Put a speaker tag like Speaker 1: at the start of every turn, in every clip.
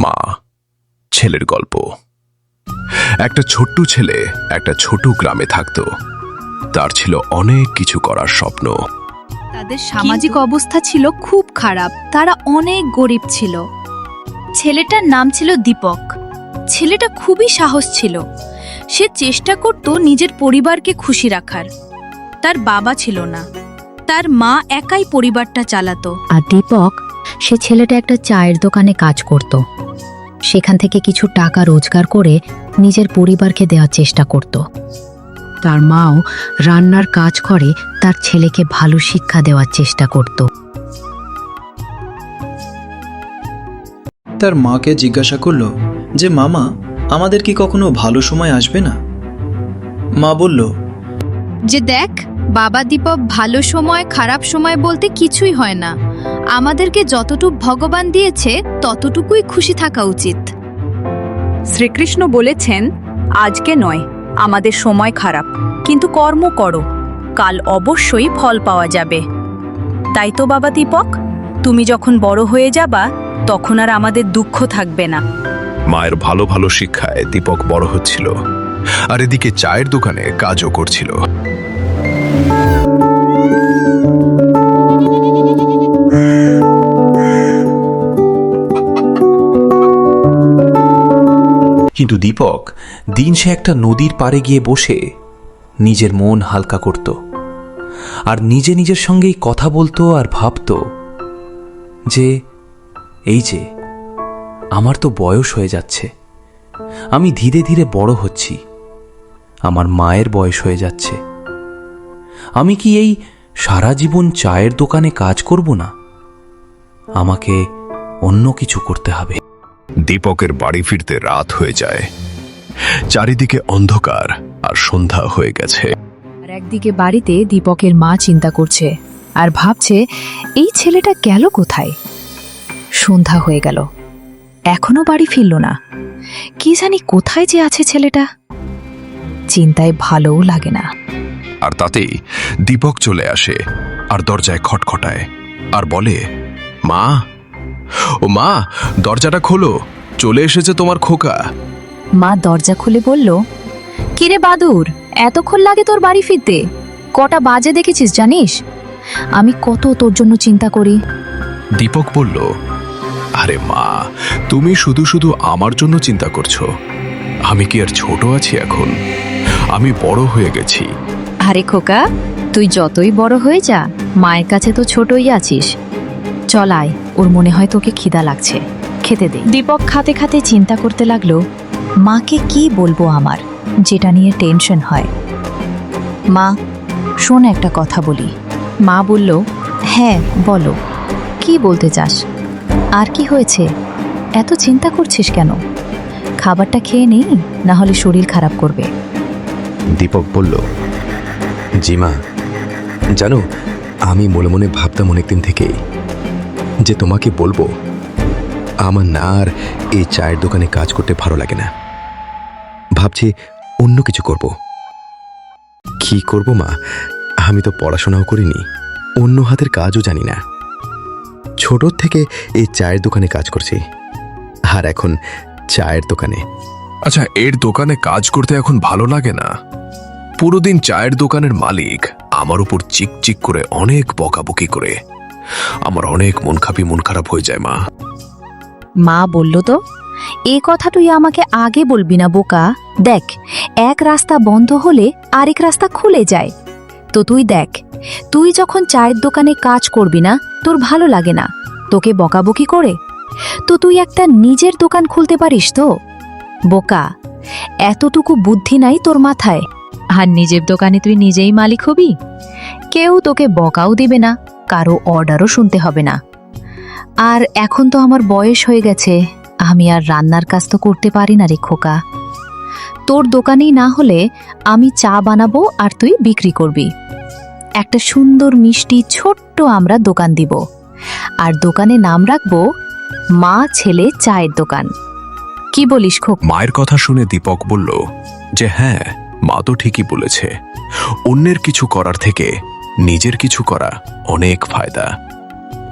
Speaker 1: মা ছেলের গল্প। একটা ছোট্ট ছেলে একটা ছোট গ্রামে থাকত। তার ছিল অনেক কিছু করার স্বপ্ন।
Speaker 2: তাদের সামাজিক অবস্থা ছিল খুব খারাপ, তারা অনেক গরিব ছিল। ছেলেটার নাম ছিল দীপক। ছেলেটা খুবই সাহস ছিল। সে চেষ্টা করত নিজের পরিবারকে খুশি রাখার। তার বাবা ছিল না, তার মা একাই পরিবারটা চালাতো।
Speaker 3: আর দীপক, সে ছেলেটা একটা চায়ের দোকানে কাজ করত। সেখান থেকে কিছু টাকা রোজগার করে নিজের পরিবারকে দেওয়ার চেষ্টা করত। তার মাও রান্নার কাজ করে তার ছেলেকে ভালো শিক্ষা দেওয়ার চেষ্টা করত।
Speaker 4: তার মাকে জিজ্ঞাসা করল যে মামা, আমাদের কি কখনো ভালো সময় আসবে না? মা বলল
Speaker 2: যে দেখ বাবা দীপক, ভালো সময় খারাপ সময় বলতে কিছুই হয় না। আমাদেরকে যতটুকু ভগবান দিয়েছে ততটুকুই খুশি থাকা উচিত।
Speaker 5: শ্রীকৃষ্ণ বলেছেন, আজকে নয়, আমাদের সময় খারাপ, কিন্তু কর্ম করো, কাল অবশ্যই ফল পাওয়া যাবে। তাই তো বাবা দীপক, তুমি যখন বড় হয়ে যাবা তখন আর আমাদের দুঃখ থাকবে না।
Speaker 1: মায়ের ভালো ভালো শিক্ষায় দীপক বড় হচ্ছিল, আর এদিকে চায়ের দোকানে কাজও করছিল।
Speaker 6: কিন্তু দীপক দিন সে একটা নদীর পাড়ে গিয়ে বসে নিজের মন হালকা করত, আর নিজে নিজের সঙ্গেই কথা বলতো আর ভাবত যে এই যে আমার তো বয়স হয়ে যাচ্ছে, আমি ধীরে ধীরে বড় হচ্ছি, আমার মায়ের বয়স হয়ে যাচ্ছে, আমি কি এই সারা জীবন চায়ের দোকানে কাজ করব না? আমাকে অন্য কিছু করতে হবে।
Speaker 1: দীপকের বাড়ি ফিরতে রাত হয়ে যায়। চারিদিকে অন্ধকার আর সন্ধ্যা হয়ে গেছে।
Speaker 3: আর একদিকে বাড়িতে দীপকের মা চিন্তা করছে আর ভাবছে, এই ছেলেটা গেল কোথায়? সন্ধ্যা হয়ে গেল, এখনো বাড়ি ফিরল না। কি জানি কোথায় যে আছে ছেলেটা। চিন্তায় ভালোও লাগে না।
Speaker 1: আর তাতেই দীপক চলে আসে আর দরজায় খটখটায় আর বলে, মা, ও মা, দরজাটা খোলো, চলে এসেছে তোমার খোকা।
Speaker 3: মা দরজা খুলে বলল, কিরে বাদুর, এতক্ষণ লাগে তোর বাড়ি ফিরতে? কটা বাজে দেখেছিস জানিস? আমি কত তোর জন্য চিন্তা করি।
Speaker 1: দীপক বলল, আরে মা, তুমি শুধু শুধু আমার জন্য চিন্তা করছো। আমি কি আর ছোট আছি এখন? আমি বড় হয়ে গেছি।
Speaker 3: আরে খোকা, তুই যতই বড় হয়ে যা, মায়ের কাছে তো ছোটই আছিস। চল আয়, ওর মনে হয় তোকে খিদা লাগছে, খেতে দে। দীপক খাতে খাতে চিন্তা করতে লাগলো, মাকে কি বলবো আমার, যেটা নিয়ে টেনশন হয়। মা, শোন একটা কথা বলি। মা বলল, হ্যাঁ বলো, কি বলতে চাস? আর কি হয়েছে? এত চিন্তা করছিস কেন? খাবারটা খেয়ে নেই, না হলে শরীর খারাপ করবে।
Speaker 7: দীপক বলল, জি মা, জানো, আমি মনে মনে ভাবতাম অনেকদিন থেকেই যে তোমাকে বলবো আমার না আর এই চায়ের দোকানে কাজ করতে ভালো লাগে না। ভাবছি অন্য কিছু করব। কি করব মা? আমি তো পড়াশোনাও করিনি, অন্য হাতের কাজও জানি না। ছোট থেকে এই চায়ের দোকানে কাজ করছি, আর এখন চায়ের দোকানে।
Speaker 1: আচ্ছা, এর দোকানে কাজ করতে এখন ভালো লাগে না? পুরো দিন চায়ের দোকানের মালিক আমার উপর চিকচিক করে অনেক বকাবকি করে। আমার অনেক মন খারাপ হয়ে যায় মা।
Speaker 3: মা বলল, তো এই কথা তুই আমাকে আগে বলবি না বোকা? দেখ, এক রাস্তা বন্ধ হলে আরেক রাস্তা খুলে যায়। তো তুই দেখ, তুই যখন চায়ের দোকানে কাজ করবি না, তোর ভালো লাগে না, তোকে বকাবকি করে, তো তুই একটা নিজের দোকান খুলতে পারিস তো? বোকা, এতটুকু বুদ্ধি নাই তোর মাথায়? আর নিজের দোকানে তুই নিজেই মালিক হবি, কেউ তোকে বকাও দিবে না, কারো অর্ডারও শুনতে হবে না। আর এখন তো আমার বয়স হয়ে গেছে, আমি আর রান্নার কাজ তো করতে পারি না রে খোকা। তোর দোকানেই না হলে আমি চা বানাবো আর তুই বিক্রি করবি। একটা সুন্দর মিষ্টি ছোট্ট আমরা দোকান দিব, আর দোকানে নাম রাখবো মা ছেলে চায়ের দোকান। কি বলিস খোকা?
Speaker 1: মায়ের কথা শুনে দীপক বলল যে হ্যাঁ, মা তো ঠিকই বলেছে, অন্যের কিছু করার থেকে নিজের কিছু করা অনেক ফায়দা।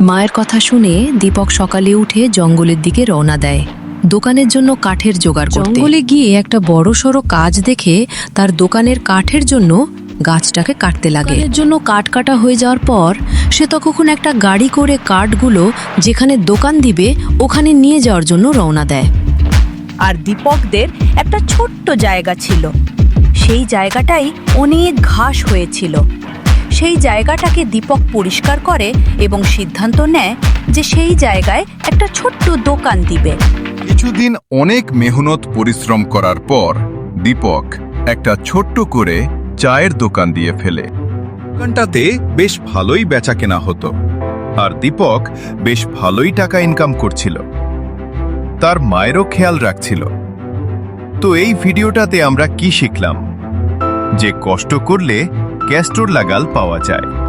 Speaker 3: মায়ের কথা শুনে দীপক সকালে উঠে জঙ্গলের দিকে রওনা দেয়। দোকানের জন্য কাঠের জোগাড় করতে। জঙ্গলে গিয়ে একটা বড়সড় কাজ দেখে তার দোকানের কাঠের জন্য গাছটাকে কাটতে লাগে। এর জন্য কাঠ কাটা হয়ে যাওয়ার পর সে তখন একটা গাড়ি করে কাঠগুলো যেখানে দোকান দিবে ওখানে নিয়ে যাওয়ার জন্য রওনা দেয়।
Speaker 5: আর দীপকদের একটা ছোট্ট জায়গা ছিল। সেই জায়গাটাই অনেক ঘাস হয়েছিল। সেই জায়গাটাকে দীপক পরিষ্কার করে এবং সিদ্ধান্ত নেয় যে সেই জায়গায় একটা ছোট্ট দোকান দিবে।
Speaker 8: কিছুদিন অনেক মেহনত পরিশ্রম করার পর দীপক একটা ছোট্ট করে চায়ের দোকান দিয়ে ফেলে। দোকানটাতে বেশ ভালোই বেচাকেনা হতো আর দীপক বেশ ভালোই টাকা ইনকাম করছিল। তার মায়েরও খেয়াল রাখছিল। তো এই ভিডিওটাতে আমরা কি শিখলাম? যে কষ্ট করলে ক্যাস্টর লাগাল পাওয়া যায়।